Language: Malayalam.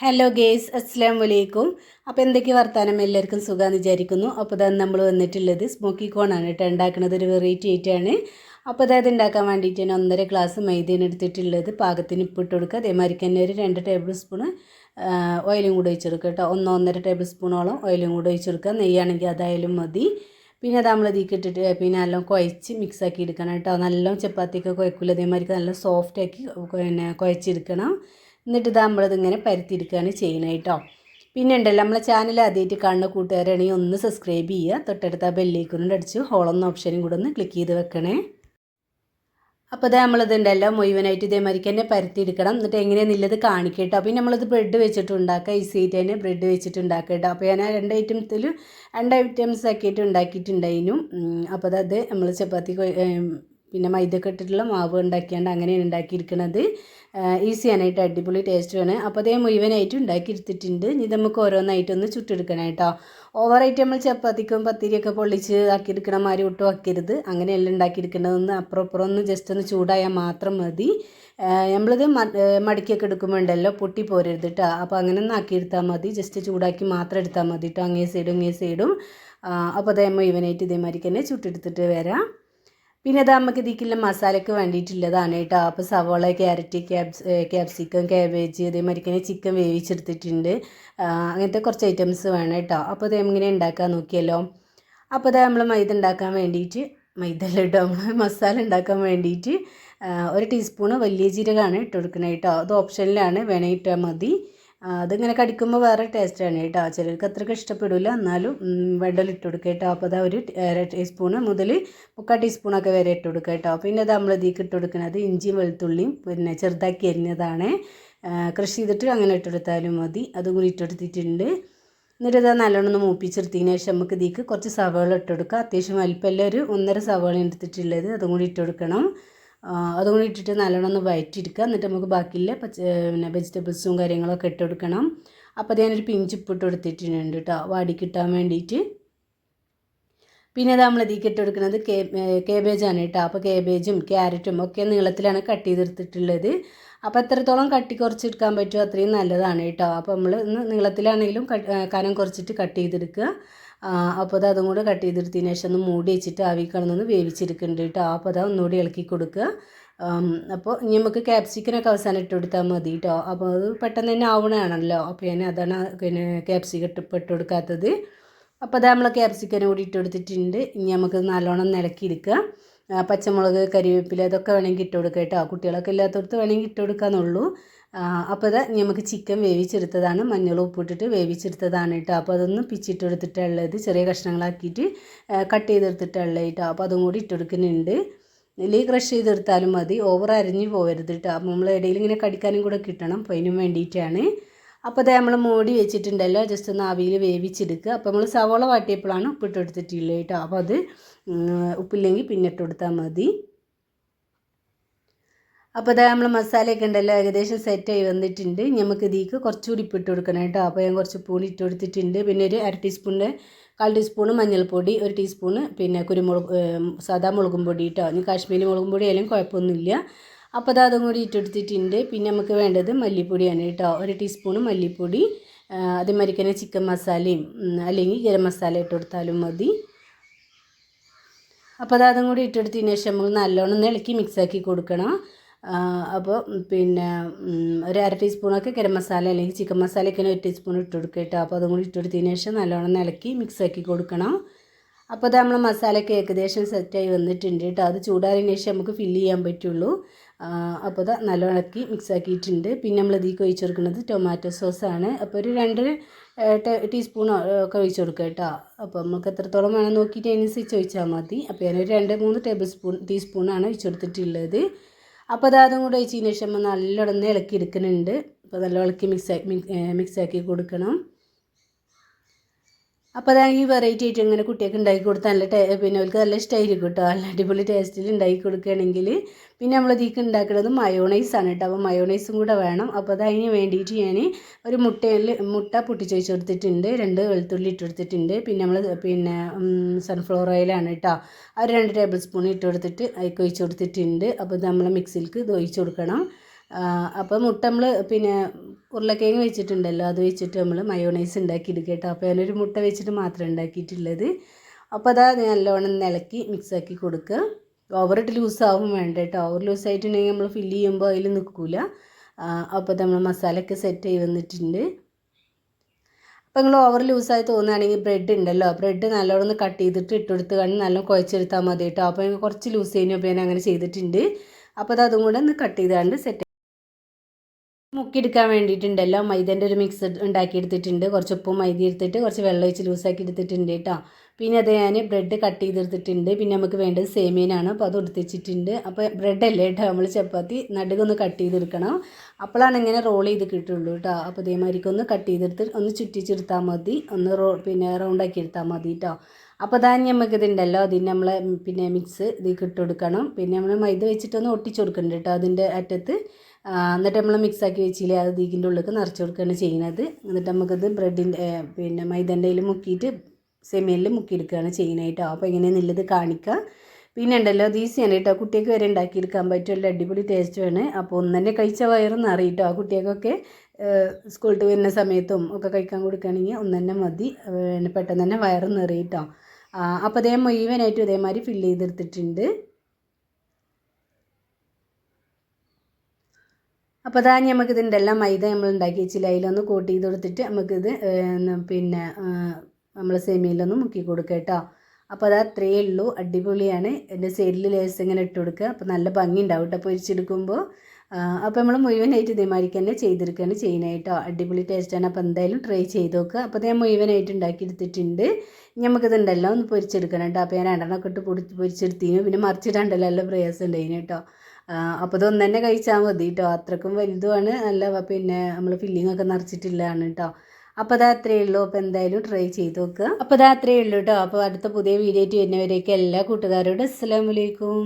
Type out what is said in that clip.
ഹലോ ഗേസ്, അസ്സാം വലൈക്കും. അപ്പോൾ എന്തൊക്കെ വർത്താനം, എല്ലാവർക്കും സുഖമെന്ന് വിചാരിക്കുന്നു. അപ്പോൾ ഇതാണ് നമ്മൾ വന്നിട്ടുള്ളത് സ്മോക്കി കോണാണ് കേട്ടോ ഉണ്ടാക്കുന്നത്. ഒരു വെറൈറ്റി ആയിട്ടാണ്. അപ്പോൾ അതായത് ഉണ്ടാക്കാൻ വേണ്ടിയിട്ടാണ് 1.5 ഗ്ലാസ് മൈദയാണ് എടുത്തിട്ടുള്ളത്. പാകത്തിന് ഉപ്പിട്ട് കൊടുക്കുക. അതേമാതിരി തന്നെ ഒരു 2 ടേബിൾ സ്പൂണ് ഓയിലും കൂടെ ഒഴിച്ചെടുക്കുക കേട്ടോ. 1-1.5 ടേബിൾ സ്പൂണോളം ഓയിലും കൂടെ ഒഴിച്ചെടുക്കുക. നെയ്യാണെങ്കിൽ അതായാലും മതി. പിന്നെ അത് നമ്മൾ ഇതിലേക്ക് ഇട്ടിട്ട് പിന്നെ നല്ലോണം കുഴച്ച് മിക്സാക്കി എടുക്കണം കേട്ടോ. നല്ലോണം ചപ്പാത്തിയൊക്കെ കുഴക്കില്ല, അതേമാതിരി നല്ല സോഫ്റ്റാക്കി പിന്നെ കുഴച്ചെടുക്കണം. എന്നിട്ട് ഇത് നമ്മളിതിങ്ങനെ പരത്തിയെടുക്കുകയാണ് ചെയ്യണം കേട്ടോ. പിന്നെ ഉണ്ടല്ലോ, നമ്മളെ ചാനൽ ആദ്യമായിട്ട് കാണുന്ന കൂട്ടുകാരാണെങ്കിൽ ഒന്ന് സബ്സ്ക്രൈബ് ചെയ്യുക. തൊട്ടടുത്ത ബെല്ലേക്കൊന്നും അടിച്ച് ഹോളെന്ന ഓപ്ഷനും കൂടെ ഒന്ന് ക്ലിക്ക് ചെയ്ത് വെക്കണേ. അപ്പോൾ ഇത് നമ്മളിതുണ്ടല്ലോ മുഴുവനായിട്ട് ഇതേമാതിരിക്ക് തന്നെ പരത്തിയെടുക്കണം. എന്നിട്ട് എങ്ങനെയാണെന്നുള്ളത് കാണിക്കട്ടോ. പിന്നെ നമ്മളിത് ബ്രെഡ് വെച്ചിട്ട് ഉണ്ടാക്കുക, ഈസി ആയിട്ട് തന്നെ ബ്രെഡ് വെച്ചിട്ട് ഉണ്ടാക്കുക കേട്ടോ. അപ്പോൾ ഞാൻ ആ 2 ഐറ്റംസ് ആക്കിയിട്ട് ഉണ്ടാക്കിയിട്ടുണ്ടായിരുന്നു. അപ്പോൾ അത് നമ്മൾ ചപ്പാത്തി പിന്നെ മൈദയൊക്കെ ഇട്ടിട്ടുള്ള മാവ് ഉണ്ടാക്കിയാണ്ട് അങ്ങനെയാണ് ഉണ്ടാക്കിയിരിക്കുന്നത്. ഈസിയാനായിട്ട് അടിപൊളി ടേസ്റ്റ് വേണം. അപ്പോൾ അതേ മുഴുവനായിട്ട് ഉണ്ടാക്കിയെടുത്തിട്ടുണ്ട്. ഇനി നമുക്ക് ഓരോന്നായിട്ടൊന്ന് ചുട്ടെടുക്കണം കേട്ടോ. ഓവറായിട്ട് നമ്മൾ ചപ്പാത്തിക്കും പത്തിരിയൊക്കെ പൊള്ളിച്ച് ആക്കിയെടുക്കണ മാതിരി ഒട്ടും ആക്കരുത്. അങ്ങനെയല്ല ഉണ്ടാക്കിയെടുക്കേണ്ടതൊന്ന് അപ്പുറം ഒന്ന് ജസ്റ്റ് ഒന്ന് ചൂടായാൽ മാത്രം മതി. നമ്മളിത് മടിക്കൊക്കെ എടുക്കുമ്പോൾ ഉണ്ടല്ലോ പൊട്ടി പോരരുത് കേട്ടോ. അപ്പോൾ അങ്ങനെ ഒന്ന് ആക്കിയെടുത്താൽ മതി. ജസ്റ്റ് ചൂടാക്കി മാത്രം എടുത്താൽ മതി കേട്ടോ. അങ്ങേ സൈഡും. അപ്പോൾ അതേ മുഴുവനായിട്ട് ഇതേമാതിരിക്ക് തന്നെ ചുട്ടെടുത്തിട്ട് വരാം. പിന്നെ അത് നമുക്ക് ഇതിക്കുള്ള മസാലയ്ക്ക് വേണ്ടിയിട്ടുള്ളതാണ് കേട്ടോ. അപ്പോൾ സവോള, ക്യാരറ്റ്, ക്യാപ്സിക്കം, കാബേജ്, അതേമാതിരി തന്നെ ചിക്കൻ വേവിച്ചെടുത്തിട്ടുണ്ട്. അങ്ങനത്തെ കുറച്ച് ഐറ്റംസ് വേണം കേട്ടോ. അപ്പോൾ അത് എങ്ങനെ ഉണ്ടാക്കാൻ നോക്കിയല്ലോ. അപ്പോൾ അത് നമ്മൾ മൈദ ഉണ്ടാക്കാൻ വേണ്ടിയിട്ട് നമ്മൾ മസാല ഉണ്ടാക്കാൻ വേണ്ടിയിട്ട് 1 ടീസ്പൂണ് വലിയ ജീരകമാണ് ഇട്ട് കൊടുക്കുന്നത് കേട്ടോ. അത് ഓപ്ഷനിലാണ്, വേണേ ഇട്ടാൽ മതി. അതിങ്ങനെ കടിക്കുമ്പോൾ വേറെ ടേസ്റ്റാണ് കേട്ടോ. ചിലർക്ക് അത്രയ്ക്ക് ഇഷ്ടപ്പെടില്ല, എന്നാലും വെണ്ടൽ ഇട്ട് കൊടുക്കുക കേട്ടോ. അപ്പോൾ അത് ഒരു 1 ടീസ്പൂണ് മുതൽ 3/4 ടീസ്പൂണൊക്കെ വരെ ഇട്ട് കൊടുക്കുക കേട്ടോ. പിന്നെ അത് നമ്മൾ ഇതിലേക്ക് ഇട്ട് കൊടുക്കുന്നത് ഇഞ്ചിയും വെളുത്തുള്ളിയും പിന്നെ ചെറുതാക്കി അരിഞ്ഞതാണ്. ക്രഷ് ചെയ്തിട്ട് അങ്ങനെ ഇട്ടെടുത്താലും മതി. അതും കൂടി ഇട്ടെടുത്തിട്ടുണ്ട്. എന്നിട്ട് ഇത് നല്ലോണം ഒന്ന് മൂപ്പിച്ചെടുത്തതിന് ശേഷം നമുക്ക് ഇതിലേക്ക് കുറച്ച് സവാള ഇട്ട് കൊടുക്കുക. അത്യാവശ്യം വലിപ്പമെല്ലാം ഒരു 1.5 സവാള എടുത്തിട്ടുള്ളത്, അതും കൂടി ഇട്ട് കൊടുക്കണം. അതും കൂടി ഇട്ടിട്ട് നല്ലോണം ഒന്ന് വഴറ്റിയെടുക്കുക. എന്നിട്ട് നമുക്ക് ബാക്കിയുള്ള പിന്നെ വെജിറ്റബിൾസും കാര്യങ്ങളൊക്കെ ഇട്ട് കൊടുക്കണം. അപ്പോൾ ഞാനൊരു പിഞ്ച് ഉപ്പിട്ട് കൊടുത്തിട്ടുണ്ട് കേട്ടോ, വാടി കിട്ടാൻ വേണ്ടിയിട്ട്. പിന്നെ അത് നമ്മൾ ഇതിലേക്ക് ഇട്ട് കൊടുക്കുന്നത് കേബേജാണ് കേട്ടോ. അപ്പോൾ കേബേജും ക്യാരറ്റും ഒക്കെ നീളത്തിലാണ് കട്ട് ചെയ്തെടുത്തിട്ടുള്ളത്. അപ്പോൾ എത്രത്തോളം കട്ടി കുറച്ചെടുക്കാൻ പറ്റുമോ അത്രയും നല്ലതാണ് കേട്ടോ. അപ്പോൾ നമ്മൾ നീളത്തിലാണെങ്കിലും കനം കുറച്ചിട്ട് കട്ട് ചെയ്തെടുക്കുക. അപ്പോൾ അത് അതും കൂടെ കട്ട് ചെയ്തെടുത്തതിന് ശേഷം ഒന്ന് മൂടി വെച്ചിട്ട് ആവി കിടന്നൊന്ന് വേവിച്ചെടുക്കുന്നുണ്ട് കേട്ടോ. അപ്പോൾ അത് ഒന്നുകൂടി ഇളക്കി കൊടുക്കുക. അപ്പോൾ ഇനി നമുക്ക് ക്യാപ്സിക്കനൊക്കെ അവസാനം ഇട്ട് കൊടുത്താൽ മതി കേട്ടോ. അപ്പോൾ അത് പെട്ടെന്ന് തന്നെ ആവണതാണല്ലോ. അപ്പോൾ ഞാൻ അതാണ് പിന്നെ ക്യാപ്സിക്കം ഇട്ട് കൊടുക്കാത്തത്. അപ്പോൾ അത് നമ്മൾ ക്യാപ്സിക്കനും കൂടി ഇട്ട് കൊടുത്തിട്ടുണ്ട്. ഇനി നമുക്ക് നല്ലോണം ഇളക്കിയെടുക്കുക. പച്ചമുളക്, കരിവേപ്പില അതൊക്കെ വേണമെങ്കിൽ ഇട്ട് കൊടുക്കുക കേട്ടോ. കുട്ടികളൊക്കെ ഇല്ലാത്തടത്ത് വേണമെങ്കിൽ ഇട്ട് കൊടുക്കാമെന്നുള്ളൂ. അപ്പോൾ ഇത് നമുക്ക് ചിക്കൻ വേവിച്ചെടുത്തതാണ്, മഞ്ഞളും ഉപ്പിട്ടിട്ട് വേവിച്ചെടുത്തതാണ് കേട്ടോ. അപ്പോൾ അതൊന്ന് പിച്ചിട്ട് കൊടുത്തിട്ടുള്ളത്, ചെറിയ കഷ്ണങ്ങളാക്കിയിട്ട് കട്ട് ചെയ്തെടുത്തിട്ടുള്ളത് കേട്ടോ. അപ്പോൾ അതും കൂടി ഇട്ട് കൊടുക്കുന്നുണ്ട്. അല്ലെങ്കിൽ ക്രഷ് ചെയ്തെടുത്താലും മതി, ഓവർ അരിഞ്ഞ് പോകരുത് കേട്ടോ. അപ്പോൾ നമ്മൾ ഇടയിൽ ഇങ്ങനെ കടിക്കാനും കൂടെ കിട്ടണം, അപ്പോൾ അതിനും വേണ്ടിയിട്ടാണ്. അപ്പോൾ അത് നമ്മൾ മൂടി വെച്ചിട്ടുണ്ടല്ലോ, ജസ്റ്റ് ഒന്ന് ആവിയിൽ വേവിച്ചെടുക്കുക. അപ്പോൾ നമ്മൾ സവോള വാട്ടിയപ്പോഴാണ് ഉപ്പിട്ട് കൊടുത്തിട്ടില്ല കേട്ടോ. അപ്പോൾ അത് ഉപ്പില്ലെങ്കിൽ പിന്നെ ഇട്ട് കൊടുത്താൽ മതി. അപ്പോൾ അതാ നമ്മൾ മസാലയൊക്കെ ഉണ്ടല്ലോ ഏകദേശം സെറ്റായി വന്നിട്ടുണ്ട്. നമുക്ക് ഇതിലേക്ക് കുറച്ചുകൂടി ഇട്ട് കൊടുക്കണം കേട്ടോ. അപ്പോൾ ഞാൻ കുറച്ച് പൂളി ഇട്ട് കൊടുത്തിട്ടുണ്ട്. പിന്നെ ഒരു 1/2 ടീസ്പൂണിൻ്റെ 1/4 ടീസ്പൂണ് മഞ്ഞൾപ്പൊടി, 1 ടീസ്പൂണ് പിന്നെ സാദാ മുളകും പൊടി കേട്ടോ. ഇനി കാശ്മീരി മുളകും പൊടി ആയാലും കുഴപ്പമൊന്നുമില്ല. അപ്പോൾ അത് അതും കൂടി ഇട്ടെടുത്തിട്ടുണ്ട്. പിന്നെ നമുക്ക് വേണ്ടത് മല്ലിപ്പൊടിയാണ് കേട്ടോ. 1 ടീസ്പൂണ് മല്ലിപ്പൊടി, അതേമാതിരി തന്നെ ചിക്കൻ മസാലയും അല്ലെങ്കിൽ ഗരം മസാല ഇട്ട് കൊടുത്താലും മതി. അപ്പോൾ അത് അതും കൂടി ഇട്ടെടുത്തതിന് ശേഷം നമുക്ക് നല്ലോണം ഇളക്കി മിക്സാക്കി കൊടുക്കണം. അപ്പോൾ പിന്നെ ഒരു 1/2 ടീസ്പൂണൊക്കെ ഗരം മസാല അല്ലെങ്കിൽ ചിക്കൻ മസാലയൊക്കെ 1 ടീസ്പൂൺ ഇട്ട് കൊടുക്കുക കേട്ടോ. അപ്പോൾ അതും കൂടി ഇട്ടെടുത്തതിന് ശേഷം നല്ലോണം ഇളക്കി മിക്സാക്കി കൊടുക്കണം. അപ്പോൾ അത് നമ്മൾ മസാലയൊക്കെ ഏകദേശം സെറ്റായി വന്നിട്ടുണ്ട് കേട്ടോ. അത് ചൂടാറിയതിന് ശേഷം നമുക്ക് ഫില്ല് ചെയ്യാൻ പറ്റുള്ളൂ. അപ്പോൾ അത് നല്ലോണം ഇളക്കി മിക്സാക്കിയിട്ടുണ്ട്. പിന്നെ നമ്മൾ ഇതിലേക്ക് ഒഴിച്ച് കൊടുക്കുന്നത് ടൊമാറ്റോ സോസാണ്. അപ്പോൾ ഒരു 2 ടീസ്പൂൺ ഒക്കെ ഒഴിച്ച് കൊടുക്കുക കേട്ടോ. അപ്പോൾ നമുക്ക് എത്രത്തോളം വേണം നോക്കിയിട്ട് അതിനനുസരിച്ച് ഒഴിച്ചാൽ മതി. അപ്പോൾ ഞാനൊരു 2-3 ടീസ്പൂണാണ് ഒഴിച്ച് കൊടുത്തിട്ടുള്ളത്. അപ്പോൾ അത് അതും കൂടെ ഒഴിച്ചതിന് ശേഷം നല്ലോണം ഇളക്കി എടുക്കുന്നുണ്ട്. അപ്പോൾ നല്ലോണം ഇളക്കി മിക്സാക്കി കൊടുക്കണം. അപ്പോൾ അതാ ഈ വെറൈറ്റി ആയിട്ട് ഇങ്ങനെ കുട്ടികൾക്ക് ഉണ്ടാക്കി കൊടുത്താൽ നല്ല പിന്നെ അവർക്ക് നല്ല ഇഷ്ടമായിരിക്കും കേട്ടോ. നല്ല അടിപൊളി ടേസ്റ്റിൽ ഉണ്ടാക്കി കൊടുക്കുകയാണെങ്കിൽ. പിന്നെ നമ്മൾ ഇതിലേക്ക് ഉണ്ടാക്കുന്നത് മയോണൈസാണ് കേട്ടോ. അപ്പോൾ മയോണൈസും കൂടെ വേണം. അപ്പോൾ അത് അതിന് വേണ്ടിയിട്ട് ഞാൻ ഒരു മുട്ട പൊട്ടിച്ചൊഴിച്ച് കൊടുത്തിട്ടുണ്ട്, 2 വെളുത്തുള്ളി ഇട്ട് കൊടുത്തിട്ടുണ്ട്. പിന്നെ നമ്മൾ പിന്നെ സൺഫ്ലവർ ഓയിലാണ് കേട്ടോ. ഒരു 2 ടേബിൾ സ്പൂൺ ഇട്ട് കൊടുത്തിട്ട് അതിലേക്ക് ഒഴിച്ച് കൊടുത്തിട്ടുണ്ട്. അപ്പോൾ ഇത് നമ്മൾ മിക്സിയിലേക്ക് ഇത് ഒഴിച്ച് കൊടുക്കണം. അപ്പോൾ മുട്ട നമ്മൾ പിന്നെ ഉരുളക്കിഴങ്ങ് വെച്ചിട്ടുണ്ടല്ലോ, അത് വെച്ചിട്ട് നമ്മൾ മയോണൈസ് ഉണ്ടാക്കിയെടുക്കുക കേട്ടോ. അപ്പോൾ ഞാനൊരു മുട്ട വെച്ചിട്ട് മാത്രമേ ഉണ്ടാക്കിയിട്ടുള്ളത്. അപ്പോൾ അതാ നല്ലോണം ഇളക്കി മിക്സാക്കി കൊടുക്കുക. ഓവറിട്ട് ലൂസാവും വേണ്ട കേട്ടോ. ഓവർ ലൂസായിട്ടുണ്ടെങ്കിൽ നമ്മൾ ഫില്ല് ചെയ്യുമ്പോൾ അതിൽ നിൽക്കില്ല. അപ്പോൾ നമ്മൾ മസാലയൊക്കെ സെറ്റ് ചെയ്ത് വന്നിട്ടുണ്ട്. അപ്പോൾ നിങ്ങൾ ഓവർ ലൂസായി തോന്നുകയാണെങ്കിൽ ബ്രെഡ് ഉണ്ടല്ലോ, ബ്രെഡ് നല്ലോണം ഒന്ന് കട്ട് ചെയ്തിട്ട് ഇട്ടെടുത്ത് കണ്ട് നല്ലോണം കുഴച്ചെടുത്താൽ മതി കേട്ടോ. അപ്പോൾ കുറച്ച് ലൂസ് കഴിഞ്ഞപ്പോൾ ഞാൻ അങ്ങനെ ചെയ്തിട്ടുണ്ട്. അപ്പോൾ അത് അതും കൂടെ ഒന്ന് കട്ട് ചെയ്താണ്ട് സെറ്റ് മുക്കിയെടുക്കാൻ വേണ്ടിയിട്ടുണ്ടല്ലോ മൈദേൻ്റെ ഒരു മിക്സ് ഉണ്ടാക്കിയെടുത്തിട്ടുണ്ട്. കുറച്ച് ഉപ്പും മൈദ എടുത്തിട്ട് കുറച്ച് വെള്ളം ഒഴിച്ച് ലൂസാക്കി എടുത്തിട്ടുണ്ട് കേട്ടോ. പിന്നെ അത് ഞാൻ ബ്രെഡ് കട്ട് ചെയ്തെടുത്തിട്ടുണ്ട്. പിന്നെ നമുക്ക് വേണ്ടത് സേമിയനാണ്, അപ്പോൾ അത് എടുത്ത് വെച്ചിട്ടുണ്ട്. അപ്പോൾ ബ്രെഡല്ലേ കേട്ടോ, നമ്മൾ ചപ്പാത്തി നടുകൊന്ന് കട്ട് ചെയ്തെടുക്കണം. അപ്പോഴാണ് ഇങ്ങനെ റോൾ ചെയ്ത് കിട്ടുള്ളൂ കേട്ടോ. അപ്പോൾ ഇതേമാതിരിക്ക് ഒന്ന് കട്ട് ചെയ്തെടുത്ത് ഒന്ന് ചുറ്റിച്ചെടുത്താൽ മതി, ഒന്ന് പിന്നെ റൗണ്ടാക്കി എടുത്താൽ മതി കേട്ടോ. അപ്പോൾ അതാ നമുക്കിതുണ്ടല്ലോ, അതിന് നമ്മൾ പിന്നെ മിക്സ് ഇതിൽ ഇട്ട് കൊടുക്കണം. പിന്നെ നമ്മൾ മൈദ വെച്ചിട്ടൊന്ന് ഒട്ടിച്ച് കൊടുക്കുന്നുണ്ട് കേട്ടോ അതിൻ്റെ അറ്റത്ത്. എന്നിട്ട് നമ്മൾ മിക്സാക്കി വെച്ചില്ലേ, അത് ഇതിൻ്റെ ഉള്ളിലേക്ക് നിറച്ച് കൊടുക്കുകയാണ് ചെയ്യുന്നത്. എന്നിട്ട് നമുക്കത് ബ്രെഡിൻ്റെ പിന്നെ മൈദൻ്റെ മുക്കിയിട്ട് സെമിയനിൽ മുക്കിയെടുക്കുകയാണ് ചെയ്യുന്നത് കേട്ടോ. അപ്പോൾ എങ്ങനെയാണെന്നുള്ളത് കാണിക്കുക. പിന്നെ ഉണ്ടല്ലോ അത് ഈസിയാണ് കേട്ടോ, കുട്ടികൾക്ക് വരെ ഉണ്ടാക്കിയെടുക്കാൻ പറ്റുമല്ലോ, അടിപൊളി ടേസ്റ്റുമാണ്. അപ്പോൾ ഒന്ന് തന്നെ കഴിച്ച വയറൊന്നും അറിയിട്ടോ. ആ കുട്ടികൾക്കൊക്കെ സ്കൂളിൽ വരുന്ന സമയത്തും ഒക്കെ കഴിക്കാൻ കൊടുക്കുകയാണെങ്കിൽ ഒന്ന് തന്നെ മതി, പെട്ടെന്ന് തന്നെ വയറ് നിറയിട്ടോ. അപ്പോൾ അതേ മുഴുവനായിട്ടും ഇതേമാതിരി ഫില്ല് ചെയ്തെടുത്തിട്ടുണ്ട്. അപ്പോൾ അതാ നമുക്കിതുണ്ടല്ലോ മൈദ നമ്മൾ ഉണ്ടാക്കി വെച്ചില്ല, അതിലൊന്ന് കോട്ട് ചെയ്ത് കൊടുത്തിട്ട് നമുക്കിത് പിന്നെ നമ്മൾ സെമിയിലൊന്ന് മുക്കി കൊടുക്കുക കേട്ടോ. അപ്പോൾ അത് അത്രയേ ഉള്ളൂ, അടിപൊളിയാണ്. എൻ്റെ സൈഡിൽ ലേസ് ഇങ്ങനെ ഇട്ട് കൊടുക്കുക, അപ്പോൾ നല്ല ഭംഗി ഉണ്ടാവും കേട്ടോ പൊരിച്ചെടുക്കുമ്പോൾ. അപ്പോൾ നമ്മൾ മുഴുവനായിട്ട് ഇതേമാതിരിക്ക് തന്നെ ചെയ്തെടുക്കുകയാണ് ചെയ്യുന്നത് കേട്ടോ. അടിപൊളി ടേസ്റ്റാണ്. അപ്പോൾ എന്തായാലും ട്രൈ ചെയ്ത് നോക്കുക. അപ്പോൾ ഞാൻ മുഴുവനായിട്ട് ഉണ്ടാക്കിയെടുത്തിട്ടുണ്ട്. നമുക്കിതുണ്ടല്ലോ ഒന്ന് പൊരിച്ചെടുക്കണം കേട്ടോ. അപ്പോൾ ഞാൻ രണ്ടെണ്ണമൊക്കെ ഇട്ട് പൊരിച്ചെടുത്തിന്, പിന്നെ മറിച്ചിടാണ്ടല്ലോ നല്ല പ്രയാസം ഉണ്ടായിന് കേട്ടോ. അപ്പോൾ ഇതൊന്ന് തന്നെ കഴിച്ചാൽ മതി കേട്ടോ, അത്രക്കും വലുതുമാണ്, നല്ല പിന്നെ നമ്മൾ ഫില്ലിംഗ് ഒക്കെ നിറച്ചിട്ടുള്ളതാണ് കേട്ടോ. അപ്പോൾ അത് അത്രയേ ഉള്ളൂ. അപ്പോൾ എന്തായാലും ട്രൈ ചെയ്ത് നോക്കുക. അപ്പോൾ അത് അത്രയേ ഉള്ളൂ കേട്ടോ. അപ്പോൾ അടുത്ത പുതിയ വീഡിയോ ആയിട്ട് വരുന്നവരേക്ക് എല്ലാ കൂട്ടുകാരോടും അസ്സലാമു അലൈക്കും.